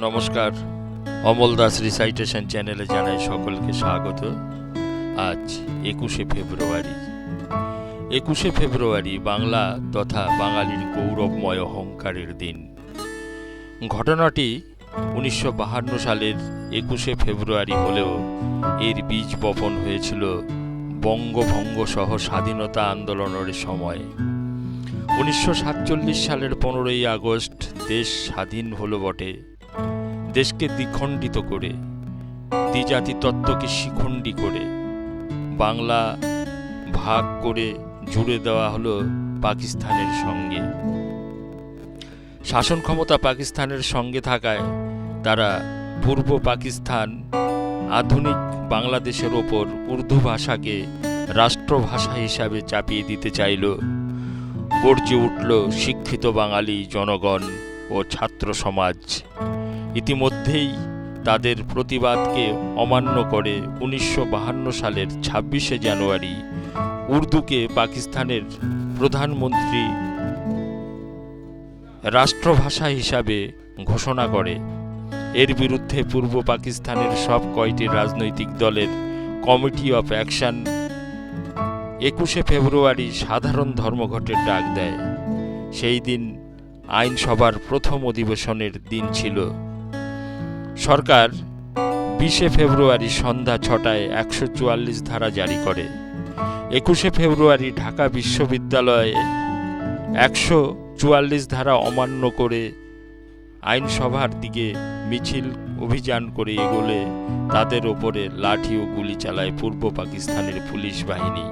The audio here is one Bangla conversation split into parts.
নমস্কার, অমল দাস রিসাইটেশন চ্যানেলে জানাই সকলকে স্বাগত। আজ 21শে ফেব্রুয়ারি বাংলা তথা বাঙালির গৌরবময় অহংকারের দিন। ঘটনাটি 1952 সালের 21শে ফেব্রুয়ারি হলেও এর বীজ বপন হয়েছিল বঙ্গভঙ্গ সহ স্বাধীনতা আন্দোলনের সময়। 1947 সালের 15ই আগস্ট দেশ স্বাধীন হলো বটে, দেশকে দ্বিখণ্ডিত করে, দ্বিজাতি তত্ত্বকে শিখণ্ডী করে, বাংলা ভাগ করে জুড়ে দেওয়া হলো পাকিস্তানের সঙ্গে। শাসন ক্ষমতা পাকিস্তানের সঙ্গে থাকায় তারা পূর্ব পাকিস্তান আধুনিক বাংলাদেশের ওপর উর্দু ভাষাকে রাষ্ট্রভাষা হিসাবে চাপিয়ে দিতে চাইল। গর্জে উঠল শিক্ষিত বাঙালি জনগণ ও ছাত্র সমাজ। ইতিমধ্যেই তাদের প্রতিবাদকে অমান্য করে 1952 সালের 26শে জানুয়ারি উর্দুকে পাকিস্তানের প্রধানমন্ত্রী রাষ্ট্রভাষা হিসাবে ঘোষণা করে। এর বিরুদ্ধে পূর্ব পাকিস্তানের সব কয়টি রাজনৈতিক দলের কমিটি অফ অ্যাকশন 21শে ফেব্রুয়ারি সাধারণ ধর্মঘটের ডাক দেয়। সেই দিন আইনসভার প্রথম অধিবেশনের দিন ছিল। সরকার 20শে ফেব্রুয়ারি সন্ধ্যা 6টায় 144 ধারা জারি করে। 21শে ফেব্রুয়ারি ঢাকা বিশ্ববিদ্যালয়ে 144 ধারা অমান্য করে আইনসভার দিকে মিছিল অভিযান করে এগোলে তাদের ওপরে লাঠি ও গুলি চালায় পূর্ব পাকিস্তানের পুলিশ বাহিনী।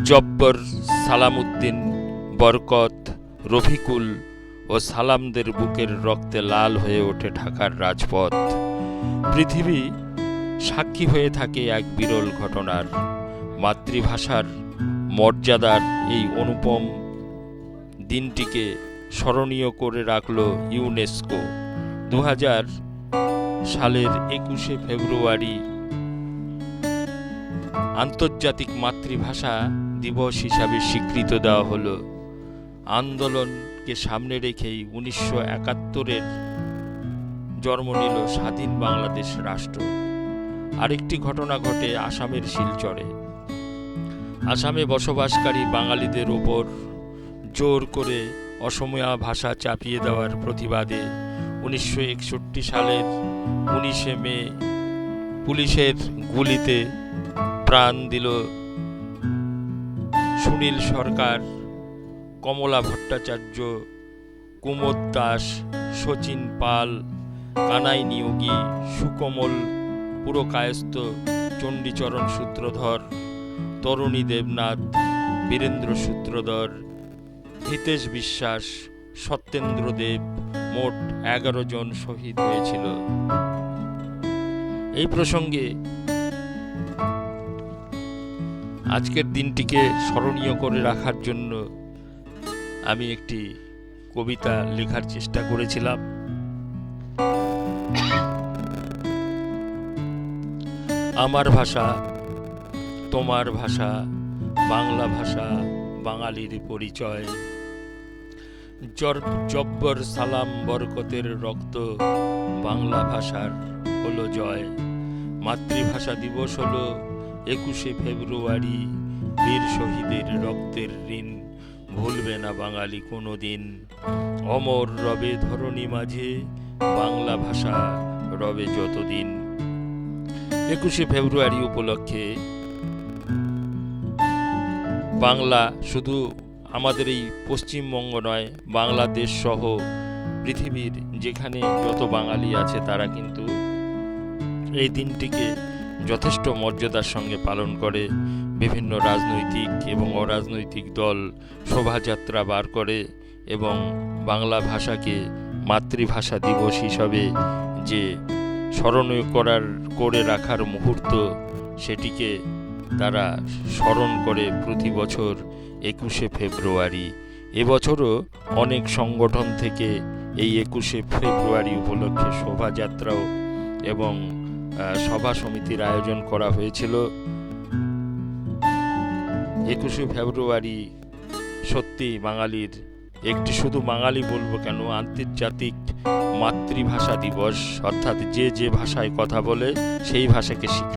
জব্বর, সালামউদ্দিন, বরকত, রফিকুল ও সালামদের বুকের রক্তে লাল হয়ে ওঠে ঢাকার রাজপথ। পৃথিবী সাক্ষী হয়ে থাকে এক বিরল ঘটনার। মাতৃভাষার মর্যাদার এই অনুপম দিনটিকে স্মরণীয় করে রাখল ইউনেস্কো। 2000 সালের 21শে ফেব্রুয়ারি আন্তর্জাতিক মাতৃভাষা দিবস হিসাবে স্বীকৃত দেওয়া হলো। আন্দোলনকে সামনে রেখেই 1971-এর জন্ম নিল স্বাধীন বাংলাদেশ রাষ্ট্র। আরেকটি ঘটনা ঘটে আসামের শিলচরে। আসামে বসবাসকারী বাঙালিদের ওপর জোর করে অসমীয়া ভাষা চাপিয়ে দেওয়ার প্রতিবাদে 1961 সালের 19শে মে পুলিশের গুলিতে প্রাণ দিল সুনীল সরকার, কমলা ভট্টাচার্য, কুমোদ দাস, শচীন পাল, কানাই নিয়োগী, সুকমল পুরকায়স্থ, চণ্ডীচরণ সূত্রধর, তরুণী দেবনাথ, বীরেন্দ্র সূত্রধর, হিতেশ বিশ্বাস, সত্যেন্দ্র দেব, মোট 11 জন শহীদ হয়েছিল। এই প্রসঙ্গে আজকের দিনটিকে স্মরণীয় করে রাখার জন্য আমি একটি কবিতা লেখার চেষ্টা করেছিলাম। আমার ভাষা, তোমার ভাষা, বাংলা ভাষা, বাঙালির পরিচয়। জব্বর, সালাম, বরকতের রক্ত, বাংলা ভাষার হলো জয়। মাতৃভাষা দিবস হলো 21শে ফেব্রুয়ারি। বীর শহীদের রক্তের ঋণ ভুলবে না বাঙালি কোনো দিন। অমর রবে ধরণী মাঝে, বাংলা ভাষা রবে যতদিন। 21শে ফেব্রুয়ারি উপলক্ষে বাংলা শুধু আমাদের এই পশ্চিমবঙ্গ নয়, বাংলাদেশ সহ পৃথিবীর যেখানে যত বাঙালি আছে তারা কিন্তু এই দিনটিকে যথেষ্ট মর্যাদার সঙ্গে পালন করে। বিভিন্ন রাজনৈতিক এবং অরাজনৈতিক দল শোভাযাত্রা বার করে এবং বাংলা ভাষাকে মাতৃভাষা দিবস হিসাবে যে স্মরণীয় করে রাখার মুহূর্ত, সেটিকে তারা স্মরণ করে প্রতি বছর 21শে ফেব্রুয়ারি। এবছরও অনেক সংগঠন থেকে এই 21শে ফেব্রুয়ারি উপলক্ষে শোভাযাত্রাও এবং সভা সমিতির আয়োজন করা হয়েছিল। 21শে ফেব্রুয়ারি সত্যি বাঙালির একটি, শুধু বাঙালি বলবো কেন, আন্তর্জাতিক মাতৃভাষা দিবস, অর্থাৎ যে যে ভাষায় কথা বলে সেই ভাষাকে